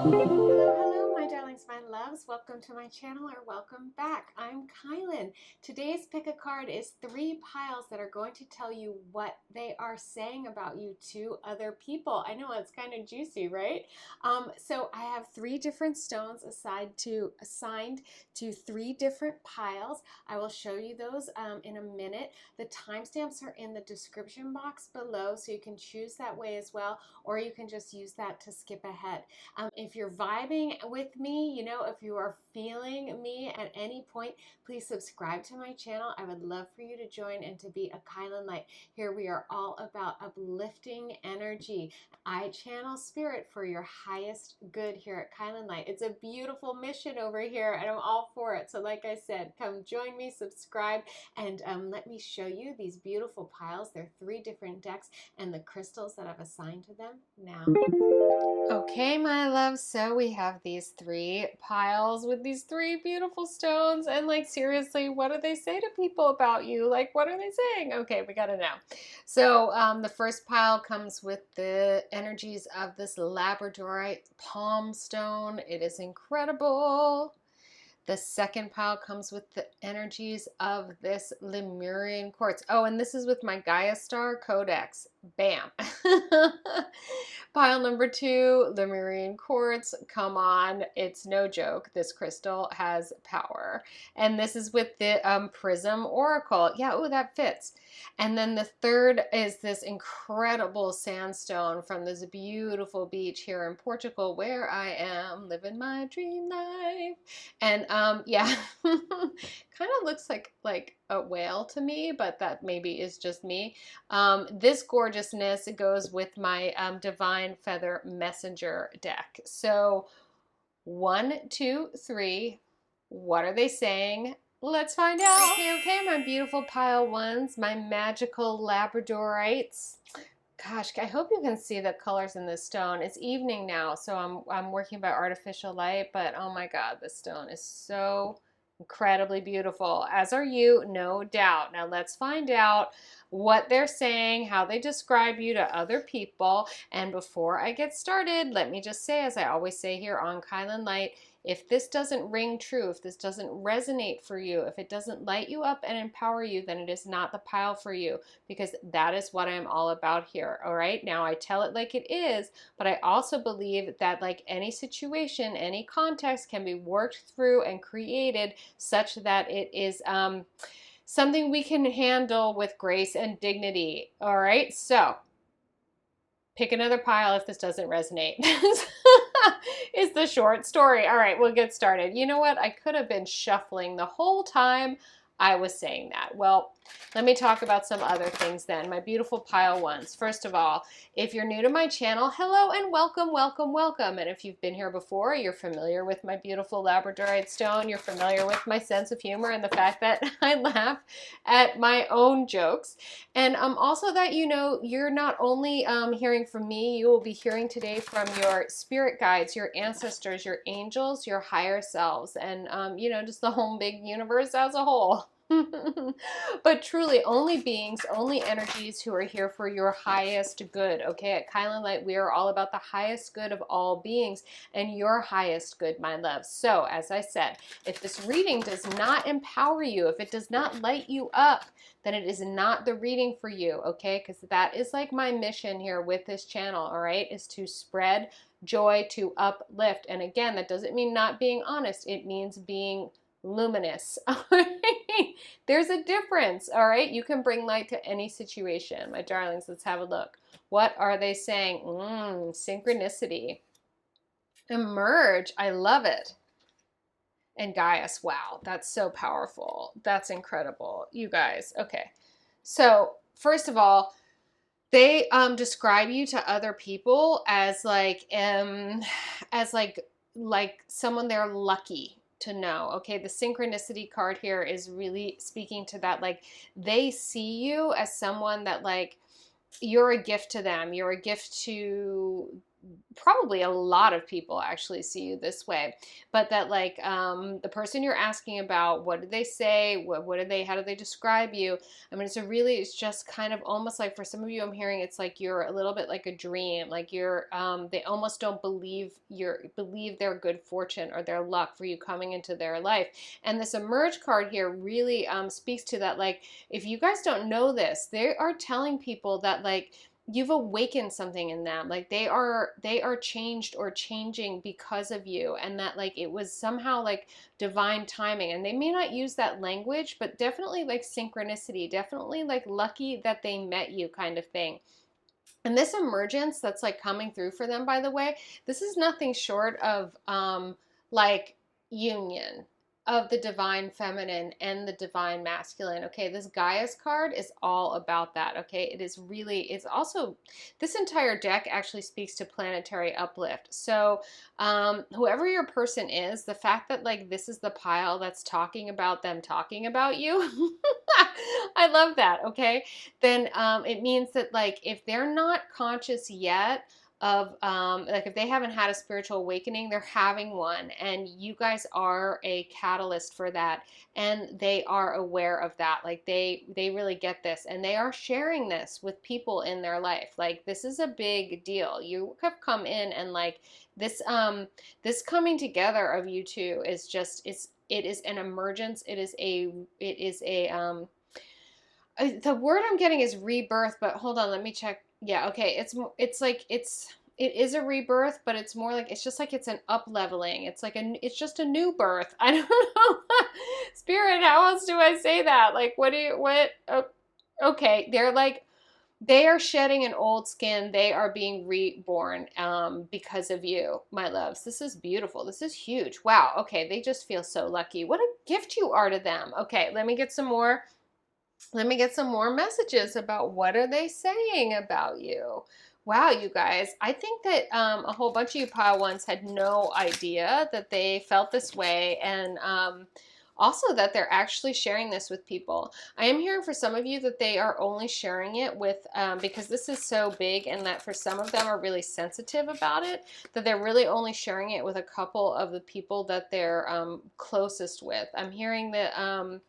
Hello, my darlings, my loves. Welcome to my channel or welcome back. I'm Kylin. Today's pick a card is 3 piles that are going to tell you what they are saying about you to other people. I know it's kind of juicy, right? So I have 3 different stones assigned to 3 different piles. I will show you those in a minute. The timestamps are in the description box below, so you can choose that way as well, or you can just use that to skip ahead. If you're vibing with me, if you are feeling me at any point, please subscribe to my channel. I would love for you to join and to be a kylinlight. Here we are all about uplifting energy. I channel spirit for your highest good here at kylinlight. It's a beautiful mission over here, and I'm all for it. So like I said, come join me, subscribe, and let me show you these beautiful piles. They're 3 different decks and the crystals that I've assigned to them now. Okay, my love, so we have these 3 piles with these 3 beautiful stones, and like seriously, what do they say to people about you? Like, what are they saying? Okay, we gotta know. So the first pile comes with the energies of this Labradorite palm stone. It is incredible. The second pile comes with the energies of this Lemurian quartz. Oh, and this is with my Gaiastar Codex. Bam. Pile number 2, Lemurian quartz. Come on, it's no joke. This crystal has power. And this is with the Prism Oracle. Yeah, oh, that fits. And then the third is this incredible sandstone from this beautiful beach here in Portugal, where I am living my dream life. And yeah, kind of looks like a whale to me, but that maybe is just me. This gorgeousness goes with my Divine Feather Messenger deck. So 1, 2, 3. What are they saying? Let's find out. Okay, my beautiful pile ones, my magical Labradorites. Gosh, I hope you can see the colors in this stone. It's evening now, so I'm working by artificial light, but oh my God, this stone is so incredibly beautiful, as are you, no doubt. Now let's find out what they're saying, how they describe you to other people. And before I get started, let me just say, as I always say here on kylinlight, if this doesn't ring true, if this doesn't resonate for you, if it doesn't light you up and empower you, then it is not the pile for you, because that is what I'm all about here. All right. Now I tell it like it is, but I also believe that like any situation, any context can be worked through and created such that it is something we can handle with grace and dignity. All right. So pick another pile if this doesn't resonate. Is the short story. All right, we'll get started. You know what? I could have been shuffling the whole time I was saying that. Well, let me talk about some other things then. My beautiful pile ones. First of all, if you're new to my channel, hello and welcome, welcome, welcome. And if you've been here before, you're familiar with my beautiful Labradorite stone, you're familiar with my sense of humor and the fact that I laugh at my own jokes. And also that you're not only hearing from me, you will be hearing today from your spirit guides, your ancestors, your angels, your higher selves, and just the whole big universe as a whole. But truly, only beings, only energies who are here for your highest good. Okay, at kylinlight, we are all about the highest good of all beings and your highest good, my love. So, as I said, if this reading does not empower you, if it does not light you up, then it is not the reading for you, okay? Because that is like my mission here with this channel, all right, is to spread joy, to uplift. And again, that doesn't mean not being honest. It means being luminous. There's a difference, all right? You can bring light to any situation. My darlings, let's have a look. What are they saying? Synchronicity. Emerge. I love it. And Gaius, wow, that's so powerful. That's incredible. You guys, okay. So first of all, they describe you to other people as like someone they're lucky to know. Okay, the synchronicity card here is really speaking to that. Like, they see you as someone that, like, you're a gift to them. You're a gift to probably a lot of people actually see you this way, but that like the person you're asking about, what did they say, what did they, how do they describe you? I mean, it's just kind of almost like, for some of you I'm hearing, it's like you're a little bit like a dream, like you're they almost don't believe their good fortune or their luck for you coming into their life. And this emerge card here really speaks to that. Like, if you guys don't know this, they are telling people that like you've awakened something in them, like they are changed or changing because of you, and that like it was somehow like divine timing. And they may not use that language, but definitely like synchronicity, definitely like lucky that they met you kind of thing. And this emergence that's like coming through for them, by the way, this is nothing short of like union of the divine feminine and the divine masculine. Okay, this Gaia's card is all about that. Okay, it is really, it's also, this entire deck actually speaks to planetary uplift. So whoever your person is, the fact that like this is the pile that's talking about them talking about you, I love that. Okay, then it means that like if they're not conscious yet of like if they haven't had a spiritual awakening, they're having one, and you guys are a catalyst for that, and they are aware of that. Like they really get this, and they are sharing this with people in their life. Like this is a big deal. You have come in, and like this coming together of you two is just, it is an emergence. It is a the word I'm getting is rebirth, but hold on, let me check. Yeah, okay. It is a rebirth, but it's more like, it's just like it's an up leveling. It's like it's just a new birth. I don't know. Spirit, how else do I say that? Like, oh, okay. They are shedding an old skin. They are being reborn because of you, my loves. This is beautiful. This is huge. Wow. Okay. They just feel so lucky. What a gift you are to them. Okay. Let me get some more messages about what are they saying about you. Wow, you guys. I think that a whole bunch of you pile ones had no idea that they felt this way, and also that they're actually sharing this with people. I am hearing for some of you that they are only sharing it with, because this is so big, and that for some of them are really sensitive about it, that they're really only sharing it with a couple of the people that they're closest with. I'm hearing the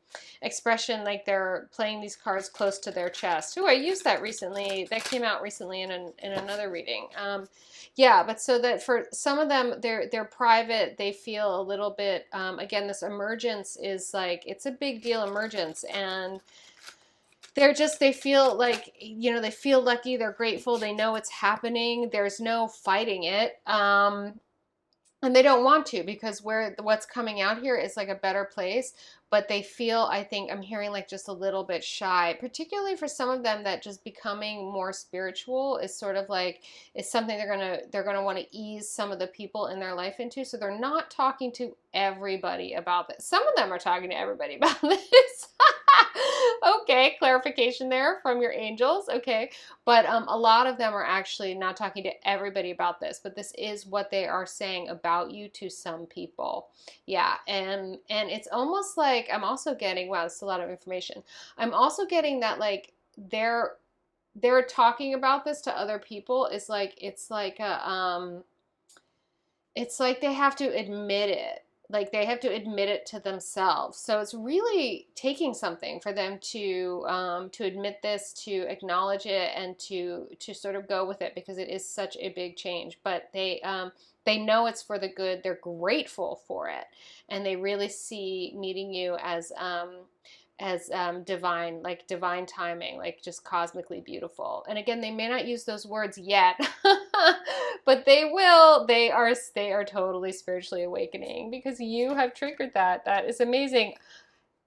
expression like they're playing these cards close to their chest. Oh, I used that recently. That came out recently in another reading. Yeah, but so that for some of them, they're private. They feel a little bit. Again, this emergence is like, it's a big deal emergence, and they feel like, they feel lucky. They're grateful. They know it's happening. There's no fighting it. And they don't want to, because what's coming out here is like a better place, but they feel, I think I'm hearing like just a little bit shy, particularly for some of them, that just becoming more spiritual is sort of like, is something they're gonna want to ease some of the people in their life into. So they're not talking to everybody about this. Some of them are talking to everybody about this. Okay, clarification there from your angels. Okay, but a lot of them are actually not talking to everybody about this, but this is what they are saying about you to some people. Yeah, and it's almost like I'm also getting, wow, this is a lot of information. I'm also getting that like they're talking about this to other people. It's like it's like they have to admit it. Like they have to admit it to themselves. So it's really taking something for them to admit this, to acknowledge it, and to sort of go with it, because it is such a big change. But they know it's for the good. They're grateful for it, and they really see meeting you as divine, like divine timing, like just cosmically beautiful. And again, they may not use those words yet, but they will. They are totally spiritually awakening, because you have triggered that. That is amazing,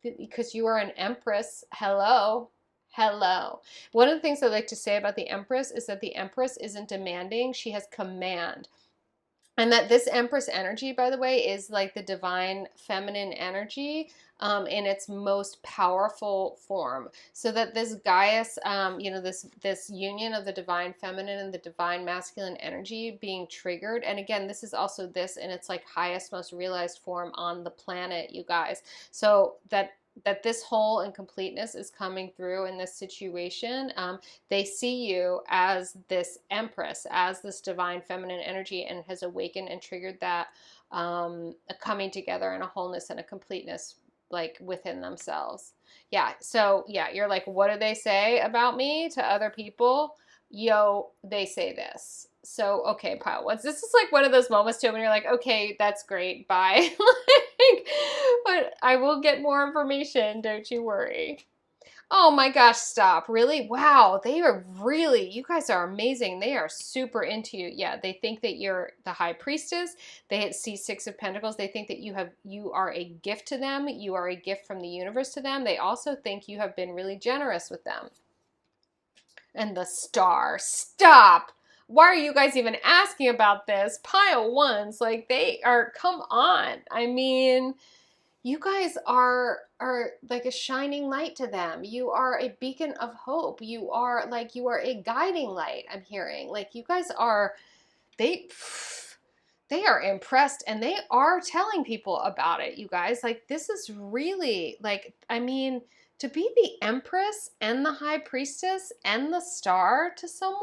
because you are an empress. Hello. Hello. One of the things I like to say about the empress is that the empress isn't demanding, she has command. And that this Empress energy, by the way, is like the divine feminine energy in its most powerful form. So that this Gaius, this union of the divine feminine and the divine masculine energy being triggered. And again, this is also this in its like highest, most realized form on the planet, you guys. So that that this whole and completeness is coming through in this situation. They see you as this empress, as this divine feminine energy, and has awakened and triggered that a coming together and a wholeness and a completeness like within themselves. Yeah. So yeah, you're like, what do they say about me to other people? Yo, they say this. So, okay, pile ones. This is like one of those moments too when you're like, okay, that's great, bye. Like, but I will get more information, don't you worry. Oh my gosh, stop. Really? Wow, they are really, you guys are amazing. They are super into you. Yeah, they think that you're the high priestess. They see Six of Pentacles. They think that you are a gift to them. You are a gift from the universe to them. They also think you have been really generous with them. And the Star. Stop. Why are you guys even asking about this? Pile ones, like they are, come on. I mean, you guys are like a shining light to them. You are a beacon of hope. You are a guiding light, I'm hearing. Like you guys are, they are impressed and they are telling people about it, you guys. Like this is really like, I mean, to be the Empress and the High Priestess and the Star to someone,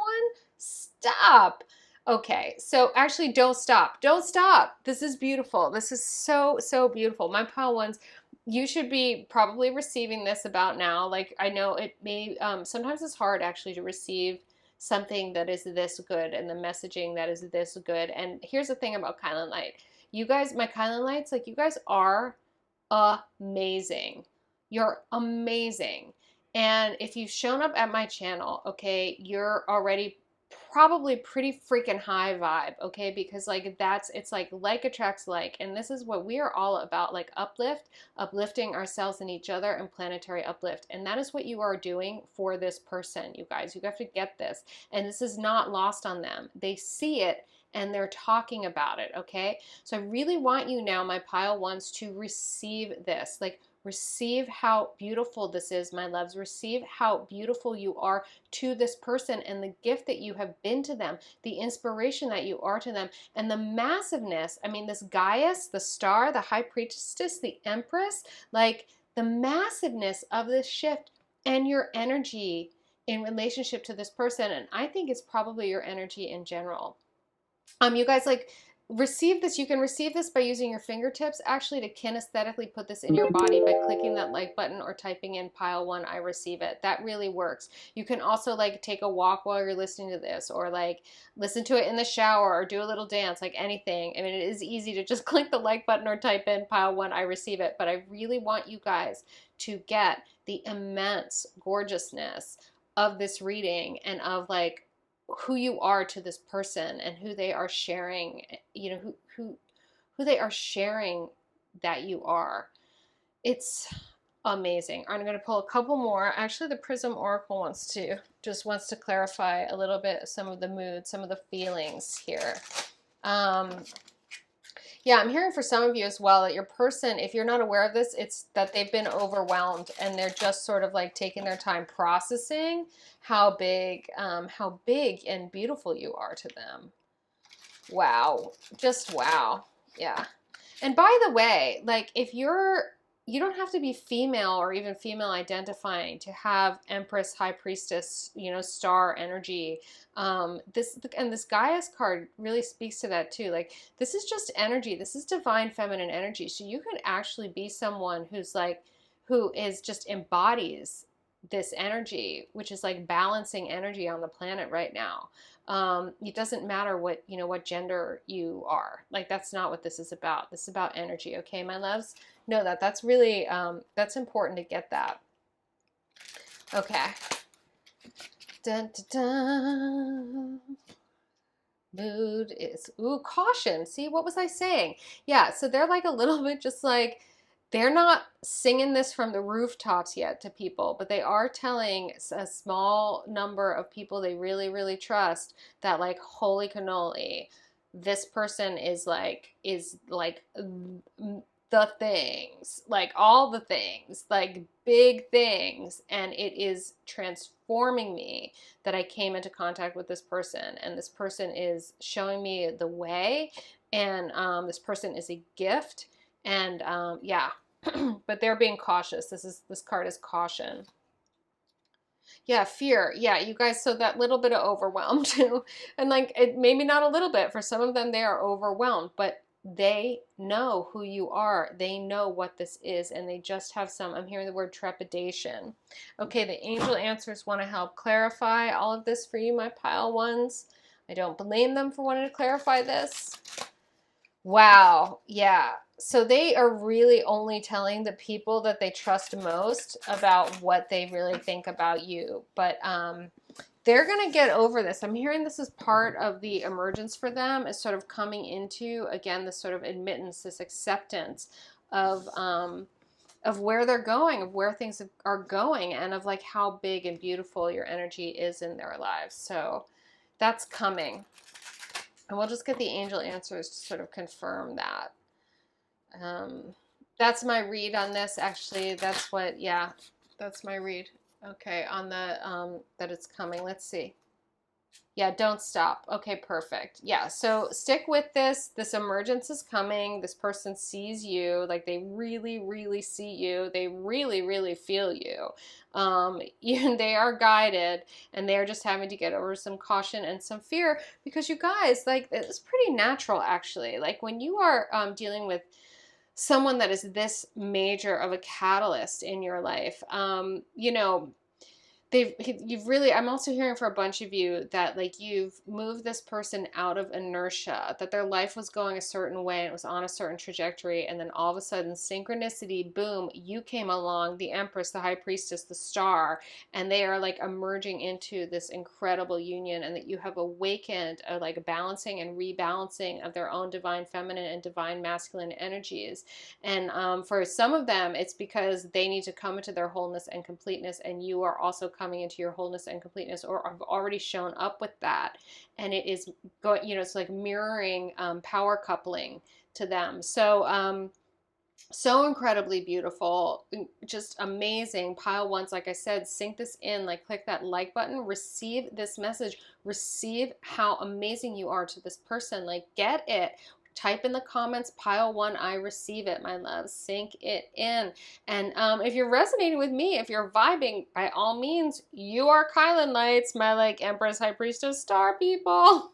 stop. Okay, so actually don't stop. Don't stop. This is beautiful. This is so, so beautiful. My pile ones, you should be probably receiving this about now. Like I know it may, sometimes it's hard actually to receive something that is this good and the messaging that is this good. And here's the thing about kylinlight. You guys, my kylinlights, like you guys are amazing. You're amazing. And if you've shown up at my channel, okay, you're already probably pretty freaking high vibe, okay? Because like it's like attracts like, and this is what we are all about, like uplifting ourselves and each other and planetary uplift. And that is what you are doing for this person, you guys. You have to get this. And this is not lost on them. They see it and they're talking about it, okay? So I really want you now, my pile ones, to receive this. Like receive how beautiful this is, my loves. Receive how beautiful you are to this person and the gift that you have been to them, the inspiration that you are to them, and the massiveness. I mean, this Gaius, the Star, the High Priestess, the Empress, like the massiveness of this shift and your energy in relationship to this person. And I think it's probably your energy in general. You guys, like, receive this. You can receive this by using your fingertips actually to kinesthetically put this in your body by clicking that like button or typing in pile one, I receive it. That really works. You can also like take a walk while you're listening to this, or like listen to it in the shower, or do a little dance, like anything. I mean, it is easy to just click the like button or type in pile one, I receive it. But I really want you guys to get the immense gorgeousness of this reading and of like who you are to this person and who they are sharing, you know, who they are sharing that you are. It's amazing. I'm going to pull a couple more. Actually, the Prism Oracle wants to clarify a little bit some of the moods, some of the feelings here. Yeah, I'm hearing for some of you as well that your person, if you're not aware of this, it's that they've been overwhelmed and they're just sort of like taking their time processing how big and beautiful you are to them. Wow. Just wow. Yeah. And by the way, like if you don't have to be female or even female identifying to have Empress, High Priestess, you know, Star energy. This Gaia's card really speaks to that too. Like this is just energy. This is divine feminine energy. So you could actually be someone who is just embodies this energy, which is like balancing energy on the planet right now. It doesn't matter what gender you are. Like that's not what this is about. This is about energy. Okay, my loves, know that. That's really that's important to get that. Okay. Dun, dun, dun. Mood is caution. See, what was I saying? Yeah, so they're like a little bit just like, they're not singing this from the rooftops yet to people, but they are telling a small number of people they really, really trust that like, holy cannoli, this person is like the things, like all the things, like big things, and it is transforming me that I came into contact with this person, and this person is showing me the way, and this person is a gift, and yeah, but they're being cautious. This card is caution. Yeah, fear. Yeah, you guys, so that little bit of overwhelm too. And like, it maybe not a little bit. For some of them, they are overwhelmed, but they know who you are. They know what this is, and they just have some, I'm hearing the word trepidation. Okay, the angel answers want to help clarify all of this for you, my pile ones. I don't blame them for wanting to clarify this. Wow, yeah. So they are really only telling the people that they trust most about what they really think about you. But they're going to get over this. I'm hearing this is part of the emergence for them, is sort of coming into, again, this sort of admittance, this acceptance of where they're going, of where things are going, and of like how big and beautiful your energy is in their lives. So that's coming. And we'll just get the angel answers to sort of confirm that. That's my read on this, actually. That's what, yeah, that's my read. Okay, on the, that it's coming. Let's see. Yeah, don't stop. Okay, perfect. Yeah, so stick with this. This emergence is coming. This person sees you. Like, they really, really see you. They really, really feel you. They are guided, and they're just having to get over some caution and some fear, because you guys, like, it's pretty natural, actually. Like, when you are dealing with someone that is this major of a catalyst in your life, you know, you've really, I'm also hearing for a bunch of you that like you've moved this person out of inertia, that their life was going a certain way and it was on a certain trajectory, and then all of a sudden synchronicity, boom, you came along, the Empress, the High Priestess, the Star, and they are like emerging into this incredible union, and that you have awakened a like a balancing and rebalancing of their own divine feminine and divine masculine energies. And for some of them, it's because they need to come into their wholeness and completeness, and you are also coming into your wholeness and completeness, or have already shown up with that, and it is going, you know, it's like mirroring power coupling to them. So so incredibly beautiful, just amazing. Pile ones, like I said, sink this in, like click that like button, receive this message, receive how amazing you are to this person, like get it. Type in the comments, pile one, I receive it, my love. Sink it in. And if you're resonating with me, if you're vibing, by all means, you are kylinlights, my like Empress, High Priestess, Star people.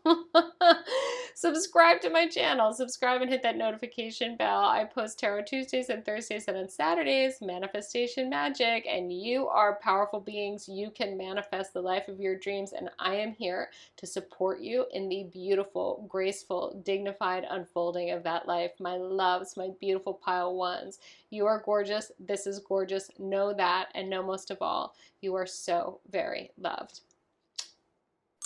Subscribe to my channel. Subscribe and hit that notification bell. I post tarot Tuesdays and Thursdays, and on Saturdays, manifestation magic. And you are powerful beings. You can manifest the life of your dreams. And I am here to support you in the beautiful, graceful, dignified unfolding of that life. My loves, my beautiful pile ones. You are gorgeous. This is gorgeous. Know that, and know most of all, you are so very loved.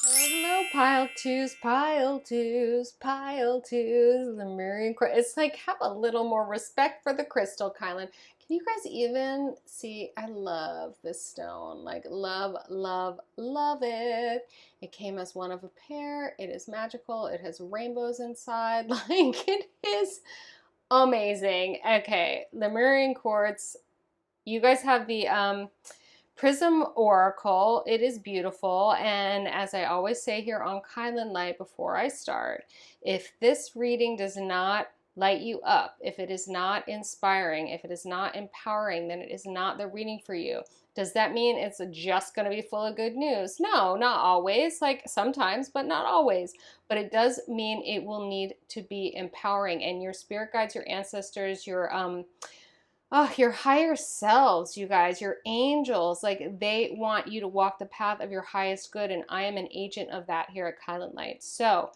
Hello, pile twos, pile twos, pile twos, Lemurian. It's like, have a little more respect for the crystal, Kylan. Can you guys even see? I love this stone. Like, love, love, love it. It came as one of a pair. It is magical. It has rainbows inside. Like, it is amazing. Okay, Lemurian quartz. You guys have the Prism Oracle. It is beautiful, and as I always say here on kylinlight before I start, if this reading does not light you up, if it is not inspiring, if it is not empowering, then it is not the reading for you. Does that mean it's just going to be full of good news? No, not always. Like sometimes, but not always. But it does mean it will need to be empowering, and your spirit guides, your ancestors, your higher selves, you guys, your angels, like they want you to walk the path of your highest good, and I am an agent of that here at kylinlight. So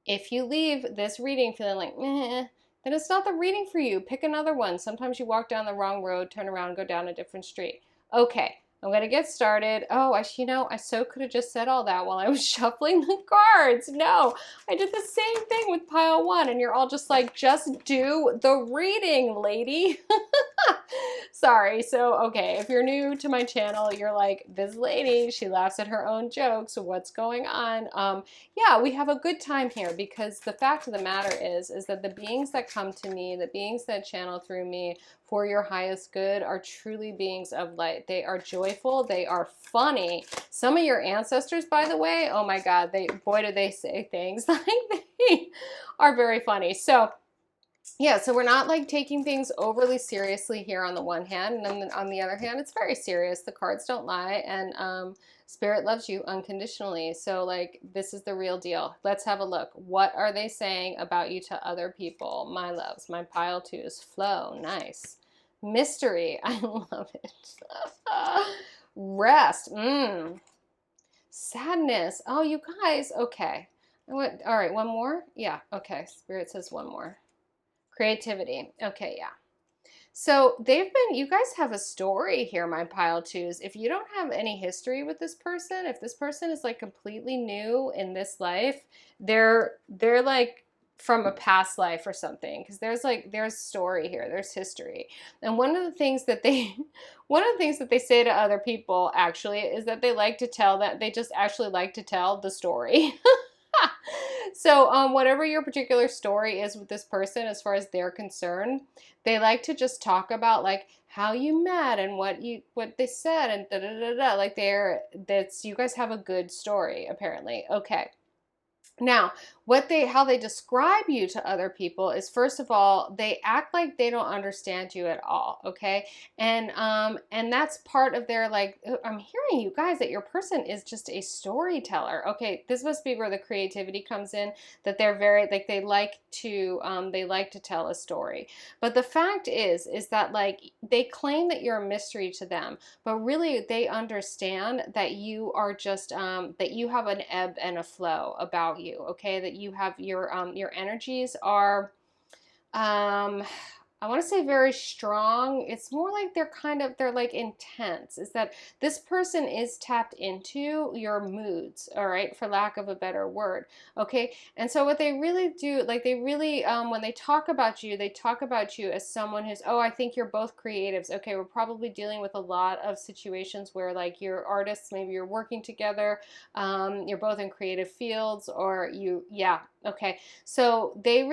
if you leave this reading feeling like, meh, then it's not the reading for you. Pick another one. Sometimes you walk down the wrong road, turn around, go down a different street. Okay, I'm going to get started. Oh, I so could have just said all that while I was shuffling the cards. No, I did the same thing with pile one, and you're all just like, just do the reading, lady. Sorry. So, okay, if you're new to my channel, you're like, this lady, she laughs at her own jokes. What's going on? Yeah, we have a good time here, because the fact of the matter is that the beings that come to me, the beings that channel through me for your highest good, are truly beings of light. They are joyful. They are funny. Some of your ancestors, by the way, oh my God, boy, do they say things like they are very funny. So yeah, so we're not like taking things overly seriously here on the one hand, and then on the other hand, it's very serious. The cards don't lie, and Spirit loves you unconditionally. So like this is the real deal. Let's have a look. What are they saying about you to other people? My loves, my pile twos, flow, nice. Mystery, I love it. Rest, sadness. Oh, you guys, okay. All right, one more? Yeah, okay. Spirit says one more. Creativity. Okay, yeah. So you guys have a story here, my pile twos. If you don't have any history with this person, if this person is like completely new in this life, they're like from a past life or something, because there's story here, there's history. And one of the things that they one of the things that they say to other people actually is that they just actually like to tell the story. So whatever your particular story is with this person as far as they're concerned, they like to just talk about like how you met and what they said and da da da da. Like you guys have a good story apparently. Okay. Now, how they describe you to other people is, first of all, they act like they don't understand you at all, okay? And that's part of their like I'm hearing you guys that your person is just a storyteller. Okay, this must be where the creativity comes in, that they're very like they like to tell a story. But the fact is that like they claim that you're a mystery to them, but really they understand that you are just that you have an ebb and a flow about you, okay? That you have your energies are I want to say very strong. It's more like they're like intense. Is that this person is tapped into your moods, all right, for lack of a better word, okay? And so what they really do, like they really, when they talk about you, they talk about you as someone who's, oh, I think you're both creatives. Okay, we're probably dealing with a lot of situations where like you're artists, maybe you're working together, you're both in creative fields, or yeah, okay. So they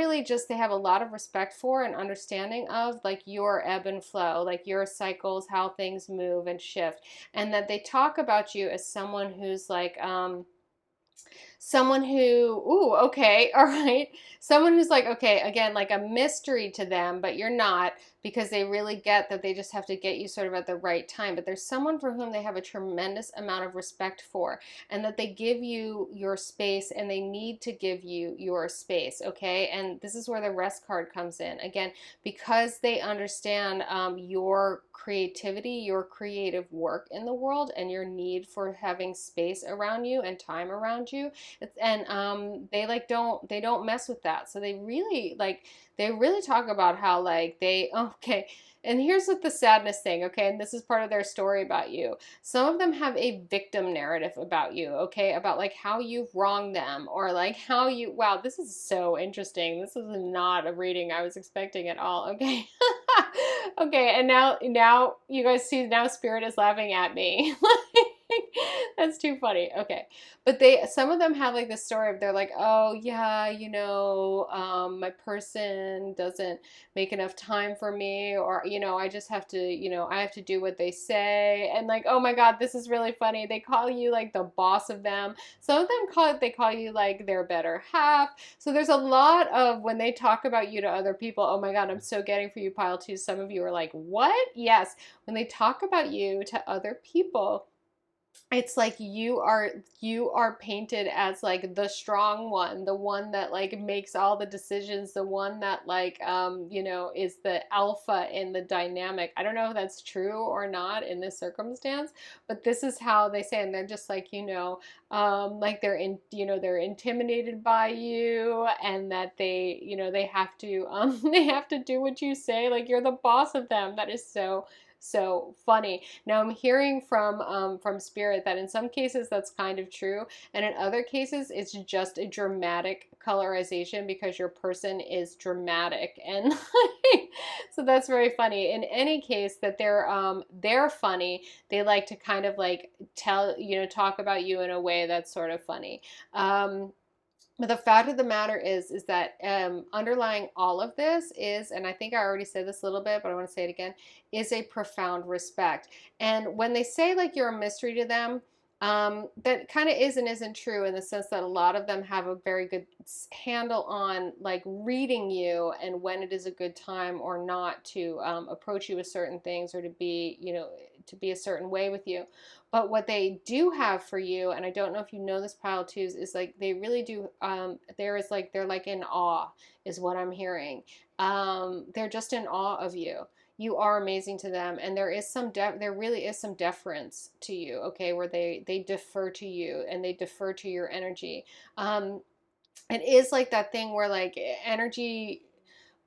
have a lot of respect for and understanding of like your ebb and flow, like your cycles, how things move and shift. And that they talk about you as someone who's like, someone who, ooh, okay, all right. Someone who's like, okay, again, like a mystery to them, but you're not, because they really get that they just have to get you sort of at the right time. But there's someone for whom they have a tremendous amount of respect for, and that they give you your space and they need to give you your space, okay? And this is where the rest card comes in. Again, because they understand your creativity, your creative work in the world, and your need for having space around you and time around you. And they don't mess with that. So they really talk about how like okay. And here's what the sadness thing, okay, and this is part of their story about you. Some of them have a victim narrative about you, okay, about like how you've wronged them, or like how you, wow, this is so interesting. This is not a reading I was expecting at all, okay. Okay, and now you guys see, now Spirit is laughing at me. That's too funny. Okay. But some of them have like this story of, they're like, oh yeah, my person doesn't make enough time for me, or, I just have to, I have to do what they say. And like, oh my God, this is really funny. They call you like the boss of them. Some of them they call you like their better half. So there's a lot of, when they talk about you to other people, oh my God, I'm so getting for you, pile two. Some of you are like, what? Yes. When they talk about you to other people, it's like you are painted as like the strong one, the one that like makes all the decisions, the one that like is the alpha in the dynamic. I don't know if that's true or not in this circumstance, but this is how they say. And they're just like, like they're intimidated by you, and that they have to they have to do what you say, like you're the boss of them. That is so funny. Now I'm hearing from Spirit that in some cases that's kind of true, and in other cases it's just a dramatic colorization because your person is dramatic, and so that's very funny. In any case, that they're funny. They like to kind of like talk about you in a way that's sort of funny. But the fact of the matter is that underlying all of this is, and I think I already said this a little bit, but I want to say it again, is a profound respect. And when they say like you're a mystery to them, That kind of is and isn't true in the sense that a lot of them have a very good handle on like reading you and when it is a good time or not to approach you with certain things or to be, you know, to be a certain way with you. But what they do have for you, and I don't know if you know this, pile twos, is like they really do. There is like they're like in awe, is what I'm hearing. They're just in awe of you. You are amazing to them, and there is some there really is some deference to you, okay, where they defer to you and they defer to your energy. It is like that thing where like energy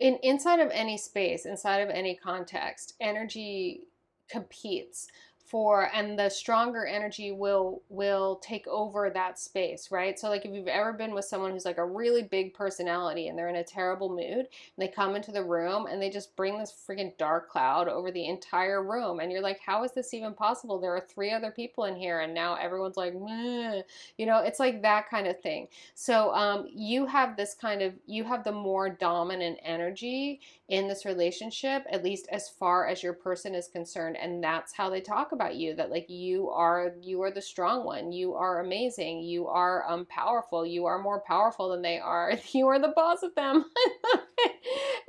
inside of any space, inside of any context, energy competes for, and the stronger energy will take over that space, right? So like if you've ever been with someone who's like a really big personality and they're in a terrible mood and they come into the room and they just bring this freaking dark cloud over the entire room and you're like, how is this even possible? There are 3 other people in here and now everyone's like, meh. You know, it's like that kind of thing. So you have this kind of, you have the more dominant energy in this relationship, at least as far as your person is concerned, and that's how they talk about you, that like you are the strong one, you are amazing, you are powerful, you are more powerful than they are, you are the boss of them.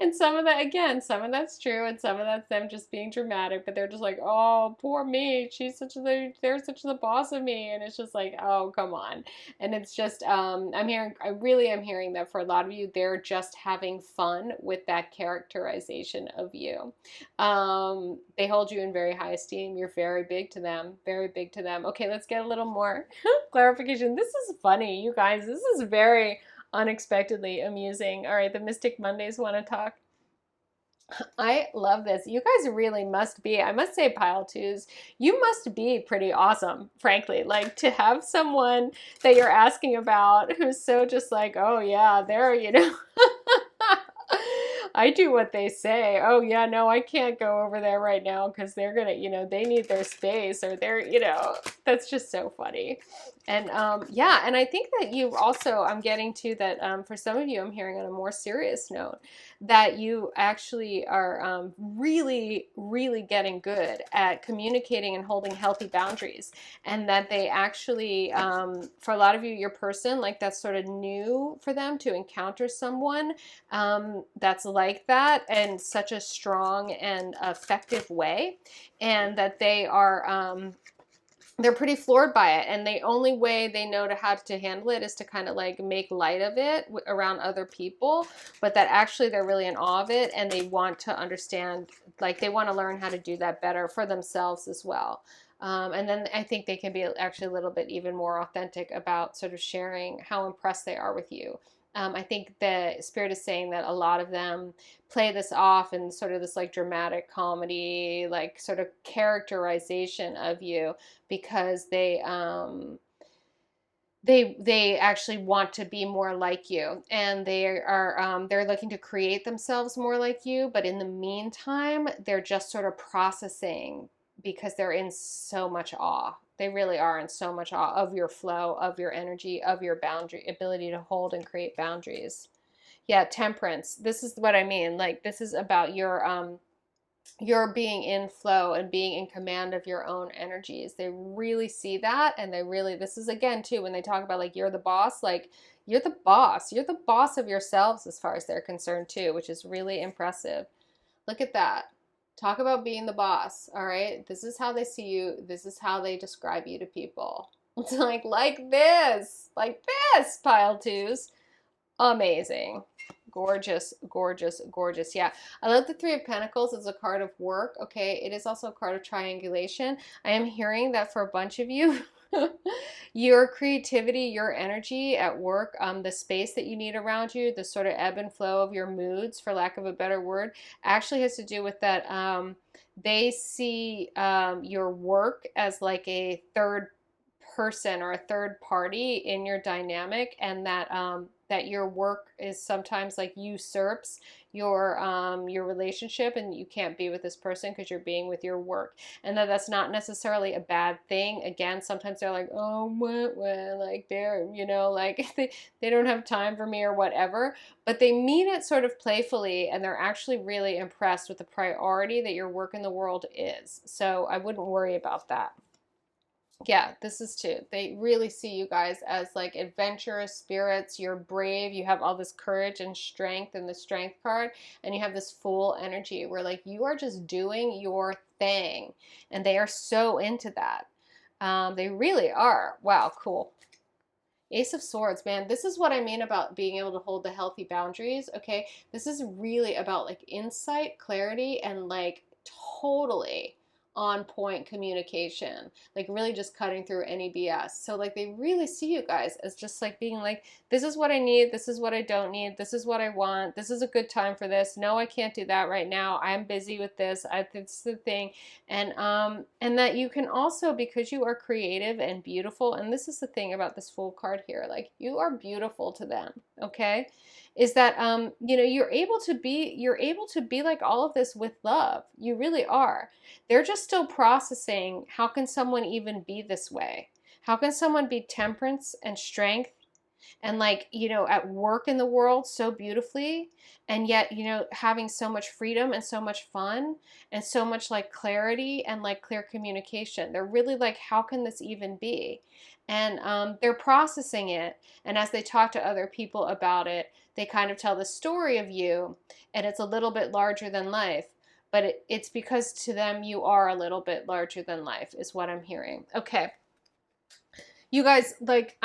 And some of that, again, some of that's true and some of that's them just being dramatic, but they're just like, oh, poor me, they're such the boss of me, and it's just like, oh, come on. And it's just I really am hearing that for a lot of you, they're just having fun with that characterization of you. They hold you in very high esteem. You're very big to them, very big to them. Okay, let's get a little more clarification. This is funny, you guys. This is very unexpectedly amusing. All right, the Mystic Mondays want to talk. I love this. You guys really must be, I must say, pile twos, you must be pretty awesome, frankly. Like to have someone that you're asking about who's so just like, oh yeah, they're, you know, I do what they say. Oh yeah, no, I can't go over there right now because they're gonna, you know, they need their space or they're, you know, that's just so funny. And yeah, and I think that you also, I'm getting to that for some of you, I'm hearing on a more serious note that you actually are really, really getting good at communicating and holding healthy boundaries. And that they actually, for a lot of you, your person, like that's sort of new for them to encounter someone that's like that in such a strong and effective way. And that they are, they're pretty floored by it, and the only way they know how to handle it is to kind of like make light of it around other people, but that actually they're really in awe of it and they want to understand, like they want to learn how to do that better for themselves as well. And then I think they can be actually a little bit even more authentic about sort of sharing how impressed they are with you. I think the spirit is saying that a lot of them play this off in sort of this like dramatic comedy, like sort of characterization of you because they actually want to be more like you, and they're looking to create themselves more like you, but in the meantime they're just sort of processing because they're in so much awe. They really are in so much awe of your flow, of your energy, of your boundary ability to hold and create boundaries. Yeah, temperance, this is what I mean, like this is about your being in flow and being in command of your own energies. They really see that, and they really, this is again too when they talk about like you're the boss, like you're the boss. You're the boss of yourselves as far as they're concerned too, which is really impressive. Look at that. Talk about being the boss, all right? This is how they see you. This is how they describe you to people. It's like this, pile twos. Amazing. Gorgeous, gorgeous, gorgeous. Yeah. I love the Three of Pentacles as a card of work. Okay. It is also a card of triangulation. I am hearing that for a bunch of you, your creativity, your energy at work, the space that you need around you, the sort of ebb and flow of your moods, for lack of a better word, actually has to do with that. They see your work as like a third person or a third party in your dynamic, and that that your work is sometimes like usurps your relationship, and you can't be with this person because you're being with your work, and that's not necessarily a bad thing. Again, sometimes they're like, oh, what, like they're, you know, like they don't have time for me or whatever, but they mean it sort of playfully, and they're actually really impressed with the priority that your work in the world is. So I wouldn't worry about that. Yeah, this is too. They really see you guys as like adventurous spirits. You're brave. You have all this courage and strength in the strength card, and you have this full energy where like you are just doing your thing, and they are so into that. They really are. Wow, cool. Ace of Swords, man, this is what I mean about being able to hold the healthy boundaries, okay? This is really about like insight, clarity, and like totally on point communication, like really just cutting through any BS. So like they really see you guys as just like being like, this is what I need, this is what I don't need, this is what I want, this is a good time for this. No, I can't do that right now. I'm busy with this. It's the thing. And that you can also, because you are creative and beautiful, and this is the thing about this Fool card here, like you are beautiful to them, okay? Is that you know, you're able to be like all of this with love. You really are. They're just still processing, how can someone even be this way? How can someone be temperance and strength and like, you know, at work in the world so beautifully, and yet, you know, having so much freedom and so much fun and so much like clarity and like clear communication? They're really like, how can this even be? And they're processing it, and as they talk to other people about it, they kind of tell the story of you, and it's a little bit larger than life, but it's because to them you are a little bit larger than life, is what I'm hearing. Okay, you guys, like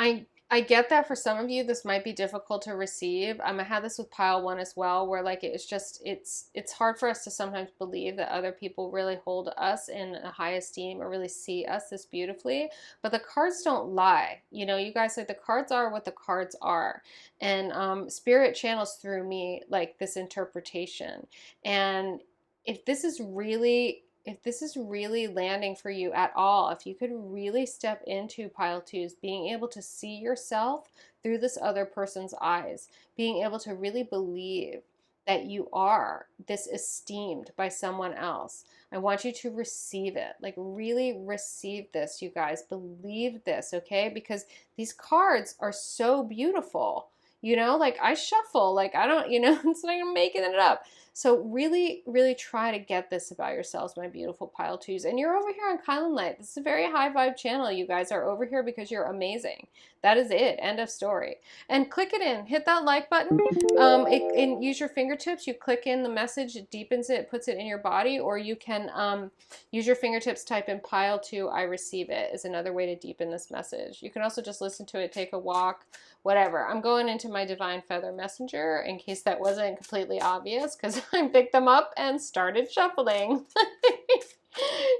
I get that for some of you this might be difficult to receive. I had this with pile one as well, where like it's just it's hard for us to sometimes believe that other people really hold us in a high esteem or really see us this beautifully. But the cards don't lie. You know, you guys, like the cards are what the cards are, and spirit channels through me like this interpretation. And if this is really, if this is really landing for you at all, if you could really step into pile twos, being able to see yourself through this other person's eyes, being able to really believe that you are this esteemed by someone else, I want you to receive it. Like really receive this, you guys. Believe this, okay? Because these cards are so beautiful. You know, like I shuffle, like I don't, you know, it's like I'm making it up. So really, really try to get this about yourselves, my beautiful pile twos. And you're over here on kylinlight. This is a very high vibe channel. You guys are over here because you're amazing. That is it. End of story. And click it in. Hit that like button. And use your fingertips. You click in the message. It deepens it. Puts it in your body. Or you can use your fingertips. Type in pile two. I receive it is another way to deepen this message. You can also just listen to it. Take a walk. Whatever. I'm going into my Divine Feather Messenger in case that wasn't completely obvious, because I picked them up and started shuffling.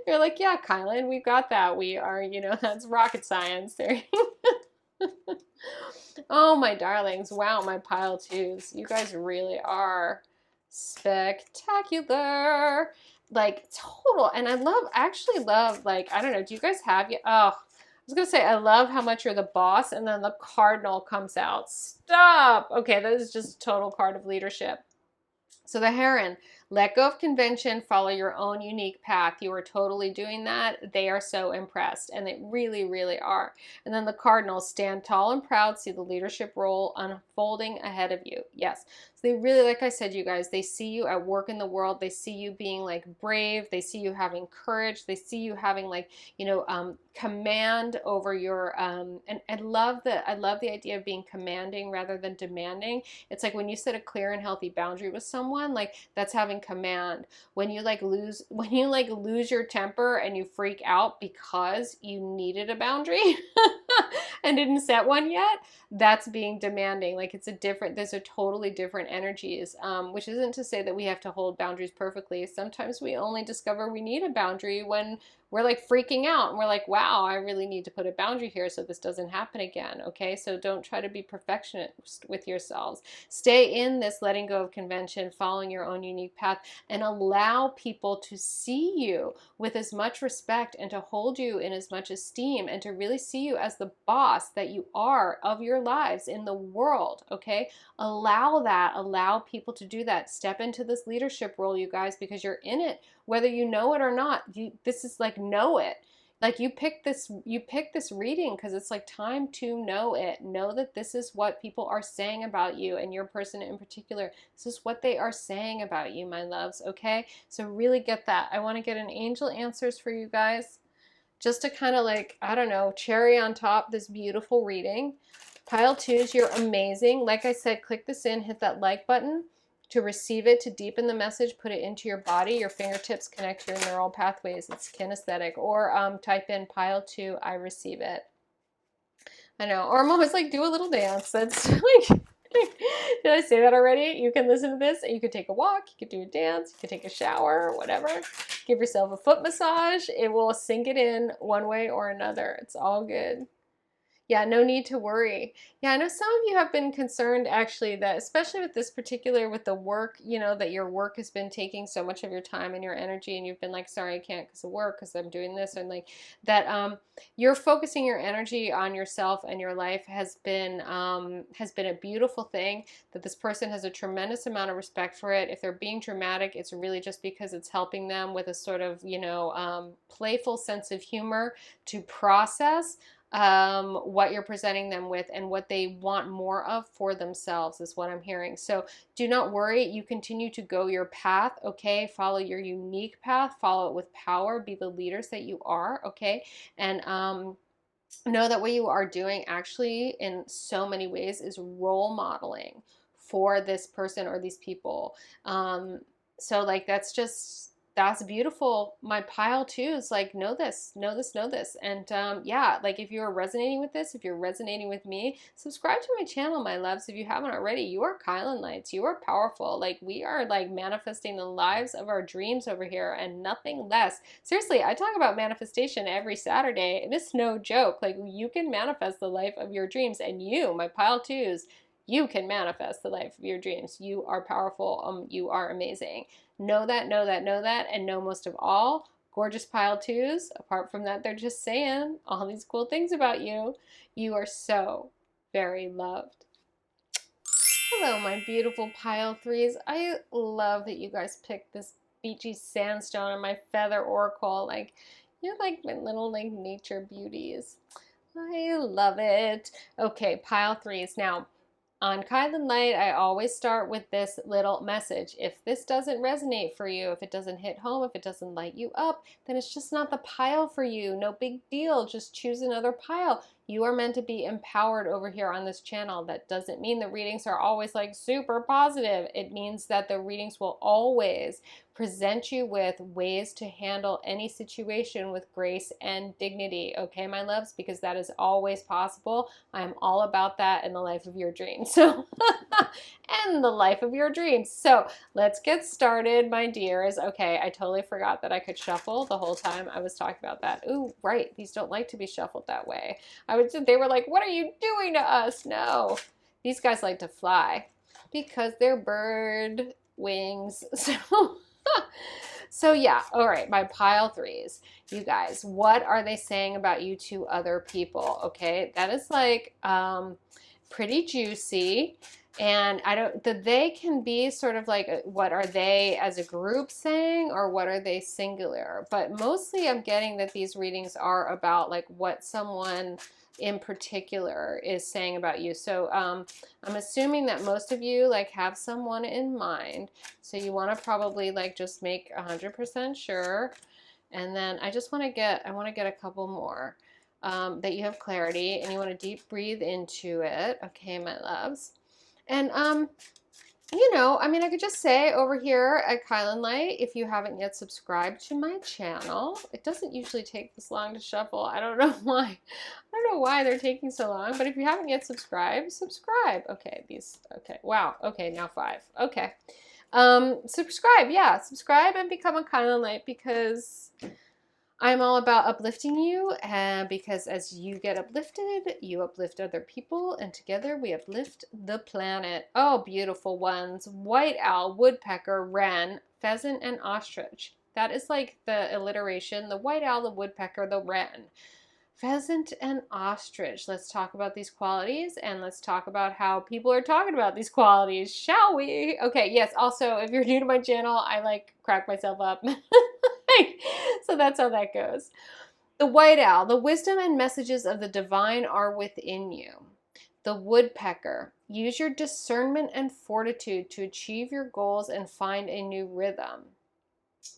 You're like, yeah, Kylan, we've got that. We are, you know, that's rocket science. Oh, my darlings. Wow, my pile twos. You guys really are spectacular. Like, total. And I actually love, like, I don't know, do you guys have, oh, I was going to say, I love how much you're the boss, and then the cardinal comes out. Stop. Okay, that is just a total card of leadership. So the heron, let go of convention, follow your own unique path. You are totally doing that. They are so impressed, and they really, really are. And then the cardinal, stand tall and proud, see the leadership role unfolding ahead of you. Yes. So they really, like I said, you guys, they see you at work in the world. They see you being like brave. They see you having courage. They see you having like, you know, command over your, and I love the idea of being commanding rather than demanding. It's like when you set a clear and healthy boundary with someone, like that's having command. When you lose your temper and you freak out because you needed a boundary and didn't set one yet, that's being demanding. Like there's a totally different energies, which isn't to say that we have to hold boundaries perfectly. Sometimes we only discover we need a boundary when we're like freaking out and we're like, wow, I really need to put a boundary here so this doesn't happen again. Okay, so don't try to be perfectionist with yourselves. Stay in this letting go of convention, following your own unique path, and allow people to see you with as much respect and to hold you in as much esteem and to really see you as the boss that you are of your lives in the world. Okay, allow people to do that. Step into this leadership role, you guys, because you're in it whether you know it or not. This is like, know it. Like you pick this reading because it's like time to know it. Know that this is what people are saying about you, and your person in particular. This is what they are saying about you, my loves. Okay, so really get that. I want to get an angel answers for you guys. just to kind of like, I don't know, cherry on top this beautiful reading. Pile 2s, you're amazing. Like I said, click this in, hit that like button to receive it, to deepen the message, put it into your body, your fingertips connect your neural pathways. It's kinesthetic. Or type in pile 2, I receive it. I know. Or I'm always like, do a little dance. That's like, did I say that already? You can listen to this. You could take a walk. You could do a dance. You could take a shower, whatever. Give yourself a foot massage. It will sink it in one way or another. It's all good. Yeah, no need to worry. Yeah, I know some of you have been concerned actually that, especially with this particular, with the work, you know, that your work has been taking so much of your time and your energy, and you've been like, sorry, I can't because of work, because I'm doing this, and like that you're focusing your energy on yourself and your life has been a beautiful thing, that this person has a tremendous amount of respect for it. If they're being dramatic, it's really just because it's helping them with a sort of, you know, playful sense of humor to process what you're presenting them with and what they want more of for themselves is what I'm hearing. So do not worry. You continue to go your path, okay? Follow your unique path. Follow it with power. Be the leaders that you are, okay? And know that what you are doing actually in so many ways is role modeling for this person or these people. So like that's beautiful. My pile 2 is like, know this, know this, know this. And yeah, like if you're resonating with this, if you're resonating with me, subscribe to my channel, my loves. If you haven't already, you are kylinlights. You are powerful. Like we are like manifesting the lives of our dreams over here and nothing less. Seriously, I talk about manifestation every Saturday and it's no joke. Like you can manifest the life of your dreams, and you, my pile 2s, you can manifest the life of your dreams. You are powerful. You are amazing. Know that, know that, know that, and know most of all, gorgeous pile 2s, apart from that, they're just saying all these cool things about you. You are so very loved. Hello, my beautiful pile 3s. I love that you guys picked this beachy sandstone and my feather oracle. Like, you're like my little like nature beauties. I love it. Okay, pile 3s. Now, on kylinlight, I always start with this little message. If this doesn't resonate for you, if it doesn't hit home, if it doesn't light you up, then it's just not the pile for you. No big deal. Just choose another pile. You are meant to be empowered over here on this channel. That doesn't mean the readings are always like super positive. It means that the readings will always present you with ways to handle any situation with grace and dignity. Okay, my loves, because that is always possible. I'm all about that in the life of your dreams. So, and the life of your dreams. So let's get started, my dears. Okay, I totally forgot that I could shuffle the whole time I was talking about that. Ooh, right. These don't like to be shuffled that way. They were like, what are you doing to us? No, these guys like to fly because they're bird wings. So yeah, all right, my pile 3s. You guys, what are they saying about you to other people? Okay, that is like pretty juicy. And they can be sort of like, what are they as a group saying, or what are they singular? But mostly I'm getting that these readings are about like what someone in particular is saying about you. So I'm assuming that most of you like have someone in mind. So you want to probably like just make 100% sure. And then I want to get a couple more that you have clarity and you want to deep breathe into it. Okay, my loves. And you know, I mean, I could just say over here at kylinlight, if you haven't yet subscribed to my channel, it doesn't usually take this long to shuffle. I don't know why. I don't know why they're taking so long, but if you haven't yet subscribed, subscribe. Okay, okay, wow, okay, now 5. Okay, subscribe, yeah, subscribe and become a kylinlight, because I'm all about uplifting you, and because as you get uplifted, you uplift other people, and together we uplift the planet. Oh, beautiful ones. White owl, woodpecker, wren, pheasant, and ostrich. That is like the alliteration. The white owl, the woodpecker, the wren. Pheasant and ostrich. Let's talk about these qualities, and let's talk about how people are talking about these qualities, shall we? Okay, yes, also, if you're new to my channel, I like crack myself up. So that's how that goes. The white owl, the wisdom and messages of the divine are within you. The woodpecker, use your discernment and fortitude to achieve your goals and find a new rhythm.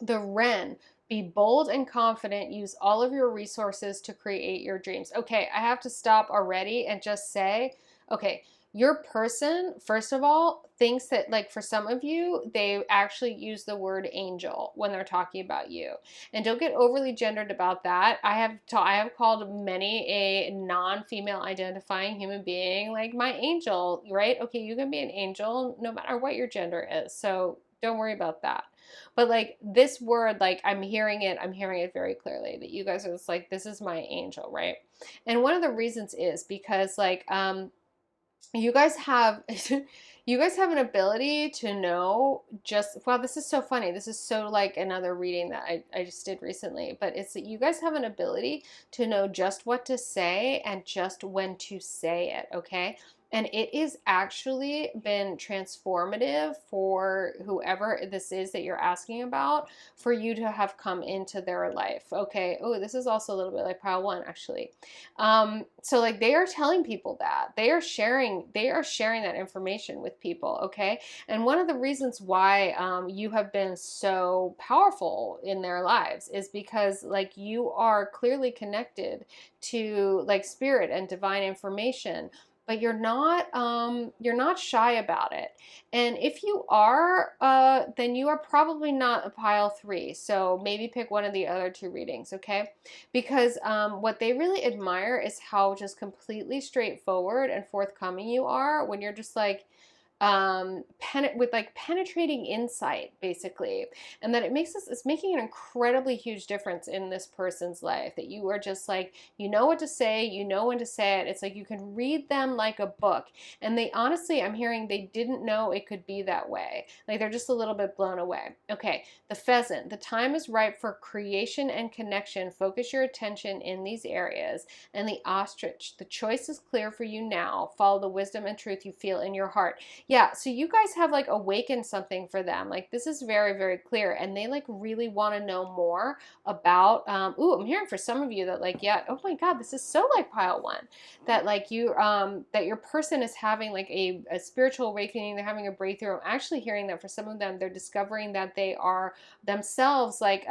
The wren, Be bold and confident. Use all of your resources to create your dreams. Okay, I have to stop already and just say, okay, your person, first of all, thinks that, like, for some of you, they actually use the word angel when they're talking about you. And don't get overly gendered about that. I have called many a non-female identifying human being like my angel, right? Okay, you can be an angel no matter what your gender is. So don't worry about that. But like this word, like I'm hearing it very clearly that you guys are just like, this is my angel, right? And one of the reasons is because like you guys have you guys have an ability to know just, wow, this is so funny, this is so like another reading that I just did recently, but it's that you guys have an ability to know just what to say and just when to say it, okay? And it is actually been transformative for whoever this is that you're asking about, for you to have come into their life, okay? Oh, this is also a little bit like pile one, actually. So like they are telling people that they are sharing that information with people, okay? And one of the reasons why you have been so powerful in their lives is because like you are clearly connected to like spirit and divine information, but you're not shy about it. And if you are, then you are probably not a pile three. So maybe pick one of the other two readings, okay? Because what they really admire is how just completely straightforward and forthcoming you are when you're just like, with like penetrating insight, basically, and that it's making an incredibly huge difference in this person's life, that you are just like, you know what to say, you know when to say it. It's like you can read them like a book, and they honestly, I'm hearing they didn't know it could be that way. Like they're just a little bit blown away. Okay, the pheasant, the time is ripe for creation and connection. Focus your attention in these areas. And the ostrich, the choice is clear for you now. Follow the wisdom and truth you feel in your heart. Yeah, so you guys have like awakened something for them. Like this is very, very clear, and they like really want to know more about, ooh, I'm hearing for some of you that like, yeah, oh my God, this is so like pile one, that like you, that your person is having like a spiritual awakening, they're having a breakthrough. I'm actually hearing that for some of them, they're discovering that they are themselves like,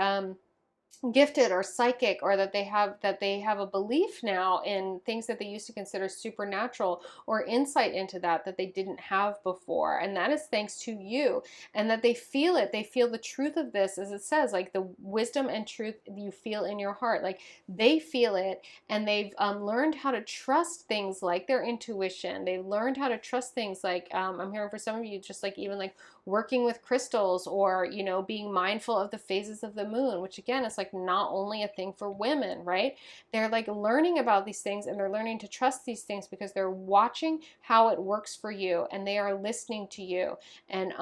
gifted or psychic, or that they have a belief now in things that they used to consider supernatural, or insight into that they didn't have before, and that is thanks to you. And that they feel the truth of this, as it says, like the wisdom and truth you feel in your heart, like they feel it, and they've learned how to trust things like their intuition. They've learned how to trust things like, I'm hearing for some of you, just like even like working with crystals, or you know, being mindful of the phases of the moon, which again is like not only a thing for women, right? They're like learning about these things, and they're learning to trust these things because they're watching how it works for you, and they are listening to you. And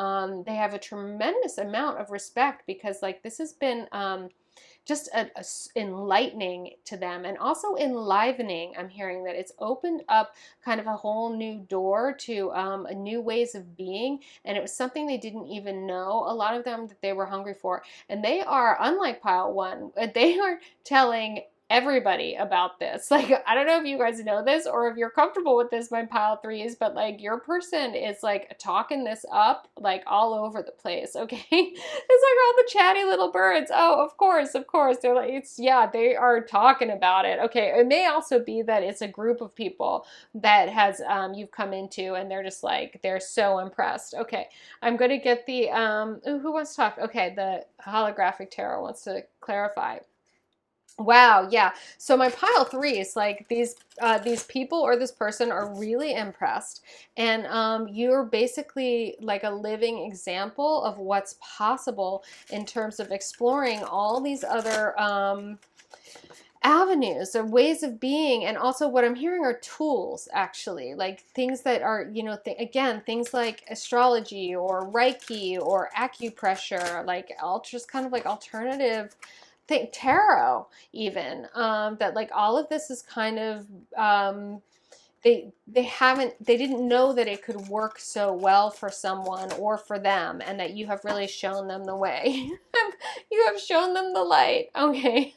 they have a tremendous amount of respect, because like this has been just enlightening to them, and also enlivening. I'm hearing that it's opened up kind of a whole new door to a new ways of being, and it was something they didn't even know, a lot of them, that they were hungry for. And they are, unlike pile one, they are telling everybody about this. Like, I don't know if you guys know this or if you're comfortable with this, my pile threes, but like your person is like talking this up like all over the place, okay? It's like all the chatty little birds. Oh, of course. They're like, it's, yeah, they are talking about it. Okay, it may also be that it's a group of people that has you've come into, and they're just like, they're so impressed. Okay, I'm going to get the, ooh, who wants to talk? Okay, the holographic tarot wants to clarify. Wow, yeah. So my pile threes, like these people or this person are really impressed, and you're basically like a living example of what's possible in terms of exploring all these other avenues or ways of being. And also what I'm hearing are tools, actually, like things that are, you know, again, things like astrology or Reiki or acupressure, like just kind of like alternative tarot even, that like all of this is kind of they didn't know that it could work so well for someone or for them, and that you have really shown them the way. You have shown them the light. Okay.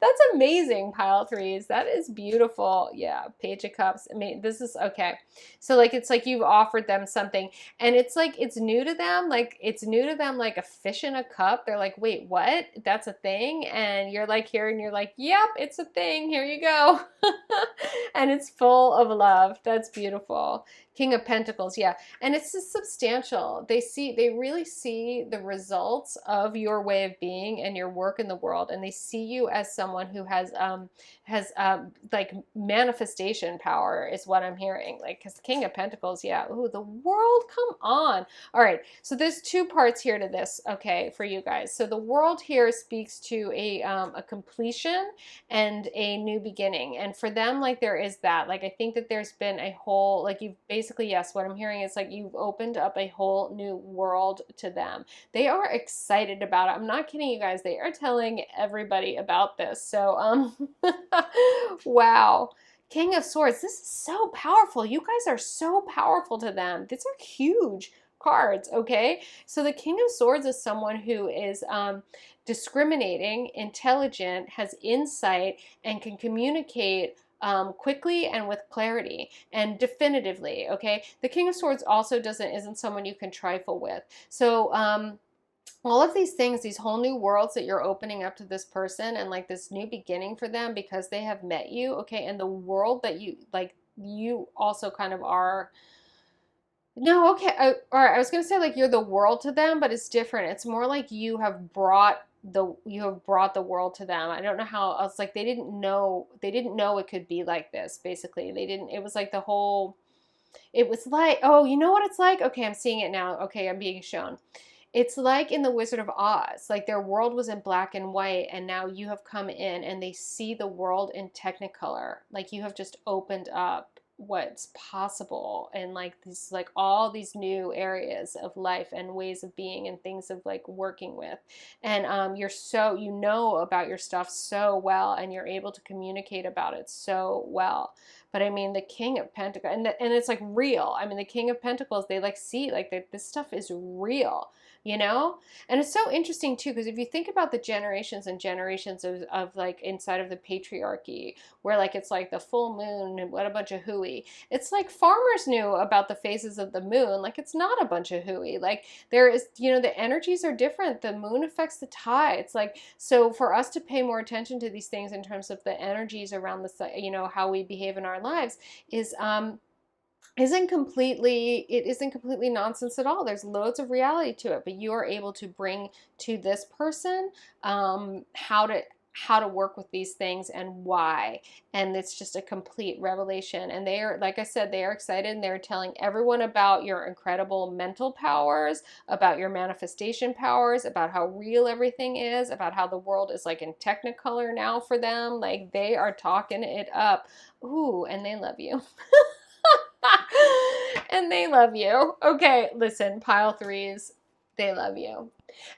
That's amazing, pile threes. That is beautiful. Yeah, Page of Cups. I mean, this is okay. So like it's like you've offered them something and it's like it's new to them. Like it's new to them like a fish in a cup. They're like, "Wait, what? That's a thing?" And you're like here and you're like, "Yep, it's a thing. Here you go." And it's full of love. That's beautiful. King of Pentacles, yeah. And it's just substantial. They really see the results of your way of being and your work in the world. And they see you as someone who has like manifestation power is what I'm hearing. Like, because King of Pentacles, yeah. Ooh, the world, come on. All right. So there's two parts here to this, okay, for you guys. So the world here speaks to a completion and a new beginning. And for them, like there is that. Like I think that there's been a whole, like you've basically, yes, what I'm hearing is like you've opened up a whole new world to them. They are excited about it. I'm not kidding you guys. They are telling everybody about this. So wow. King of Swords. This is so powerful. You guys are so powerful to them. These are huge cards, okay? So the King of Swords is someone who is discriminating, intelligent, has insight, and can communicate quickly and with clarity and definitively, okay? The King of Swords also isn't someone you can trifle with. So all of these things, these whole new worlds that you're opening up to this person and like this new beginning for them because they have met you, okay? And the world that you, like, you also kind of are. No, okay. All right. I was gonna say like you're the world to them, but it's different. It's more like you have brought the world to them. I don't know how else. Like they didn't know it could be like this. Basically, they didn't. It was like the whole. It was like, oh, you know what it's like? Okay, I'm seeing it now. Okay, I'm being shown. It's like in the Wizard of Oz. Like their world was in black and white, and now you have come in and they see the world in Technicolor. Like you have just opened up what's possible and like these like all these new areas of life and ways of being and things of like working with, and you're so, you know about your stuff so well and you're able to communicate about it so well. But I mean the King of Pentacles, and it's like real. I mean the King of Pentacles, they like see like this stuff is real, you know? And it's so interesting too, because if you think about the generations and generations of like inside of the patriarchy, where like it's like the full moon and what a bunch of hooey. It's like farmers knew about the phases of the moon. Like it's not a bunch of hooey. Like there is, you know, the energies are different. The moon affects the tides. Like, so for us to pay more attention to these things in terms of the energies around the, you know, how we behave in our lives is, isn't completely nonsense at all. There's loads of reality to it, but you are able to bring to this person how to work with these things and why. And it's just a complete revelation. And they are, like I said, they are excited and they're telling everyone about your incredible mental powers, about your manifestation powers, about how real everything is, about how the world is like in Technicolor now for them. Like they are talking it up. Ooh, and they love you. And they love you. Okay, listen, pile threes, they love you.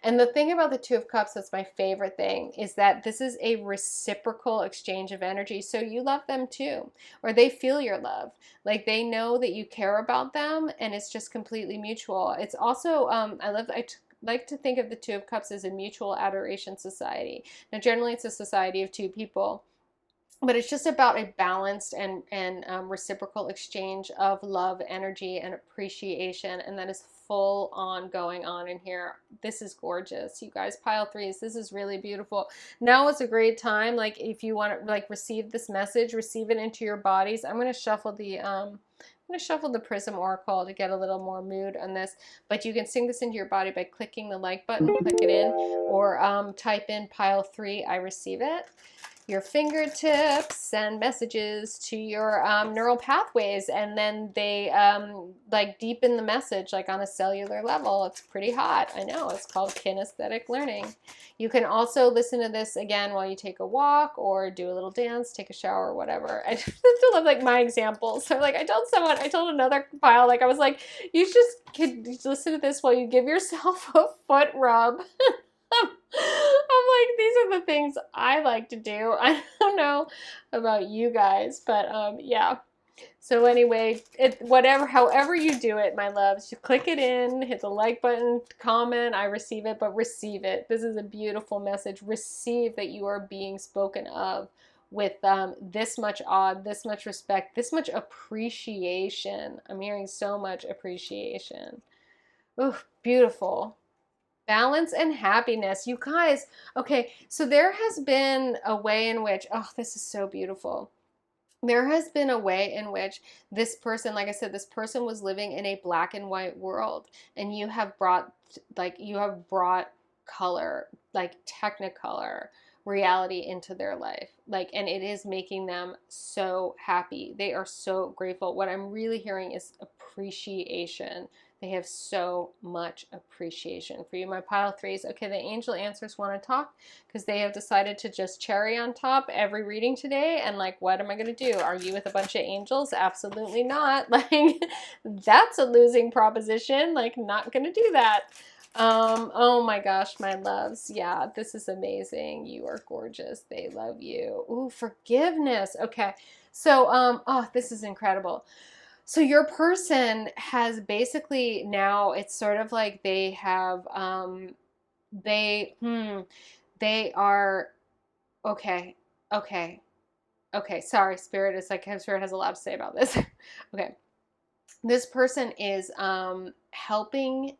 And the thing about the Two of Cups that's my favorite thing is that this is a reciprocal exchange of energy. So you love them too, or they feel your love. Like they know that you care about them and it's just completely mutual. It's also, I like to think of the Two of Cups as a mutual adoration society. Now, generally it's a society of two people, but it's just about a balanced and reciprocal exchange of love, energy, and appreciation, and that is full on going on in here. This is gorgeous, you guys. Pile threes, this is really beautiful. Now is a great time, like if you want to like receive this message, receive it into your bodies. I'm going to shuffle the Prism Oracle to get a little more mood on this, but you can sing this into your body by clicking the like button, click it in, or type in pile three, I receive it. Your fingertips send messages to your neural pathways, and then they like deepen the message like on a cellular level. It's pretty hot. I know, it's called kinesthetic learning. You can also listen to this again while you take a walk or do a little dance, take a shower, or whatever. I just love like my examples. So like I told another pile, like I was like, you just could listen to this while you give yourself a foot rub. I'm like, these are the things I like to do. I don't know about you guys, but yeah. So anyway, however you do it, my loves, you click it in, hit the like button, comment, I receive it, but receive it. This is a beautiful message. Receive that you are being spoken of with this much awe, this much respect, this much appreciation. I'm hearing so much appreciation. Ooh, beautiful. Balance and happiness. You guys, okay, so there has been a way in which, oh, this is so beautiful. There has been a way in which this person, like I said, this person was living in a black and white world, and you have brought color, like technicolor reality into their life. Like, and it is making them so happy. They are so grateful. What I'm really hearing is appreciation. They have so much appreciation for you, my pile threes. Okay, the angel answers want to talk because they have decided to just cherry on top every reading today. And like, what am I going to do? Argue with a bunch of angels? Absolutely not. Like, that's a losing proposition. Like, not going to do that. Oh my gosh, my loves. Yeah, this is amazing. You are gorgeous. They love you. Ooh, forgiveness. Okay. So, oh, this is incredible. So your person has basically now, it's sort of like they have they they are okay. Okay. Okay. Sorry, Spirit is like Spirit has a lot to say about this. Okay. This person is helping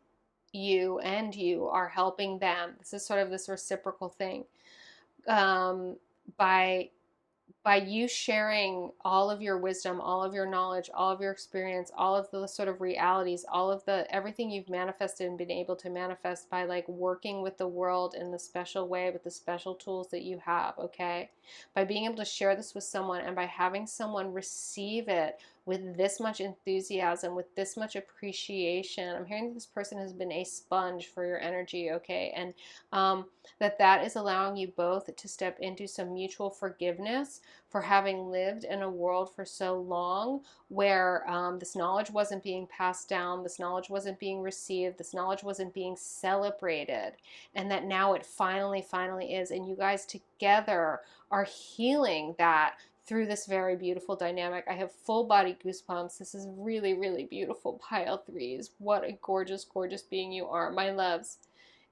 you, and you are helping them. This is sort of this reciprocal thing. Um by you sharing all of your wisdom, all of your knowledge, all of your experience, all of the sort of realities, all of the everything you've manifested and been able to manifest by like working with the world in the special way with the special tools that you have, okay? By being able to share this with someone and by having someone receive it with this much enthusiasm, with this much appreciation. I'm hearing that this person has been a sponge for your energy, okay? And that is allowing you both to step into some mutual forgiveness for having lived in a world for so long where this knowledge wasn't being passed down, this knowledge wasn't being received, this knowledge wasn't being celebrated, and that now it finally is. And you guys together are healing that through this very beautiful dynamic. I have full body goosebumps. This is really, really beautiful, pile threes. What a gorgeous, gorgeous being you are, my loves.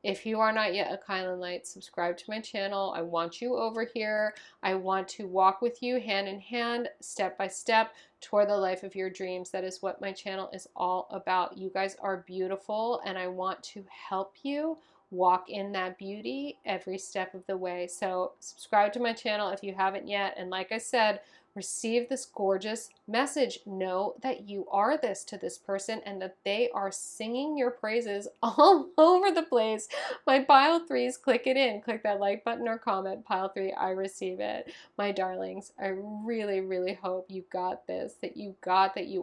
If you are not yet a kylinlight, subscribe to my channel. I want you over here. I want to walk with you hand in hand, step by step, toward the life of your dreams. That is what my channel is all about. You guys are beautiful, and I want to help you walk in that beauty every step of the way. So subscribe to my channel if you haven't yet. And like I said, receive this gorgeous message. Know that you are this to this person and that they are singing your praises all over the place. My pile threes, click it in. Click that like button or comment. Pile three, I receive it. My darlings, I really, really hope you got this, that you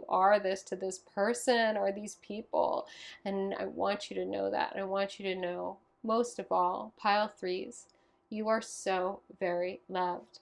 are this to this person or these people. And I want you to know that. And I want you to know, most of all, pile threes, you are so very loved.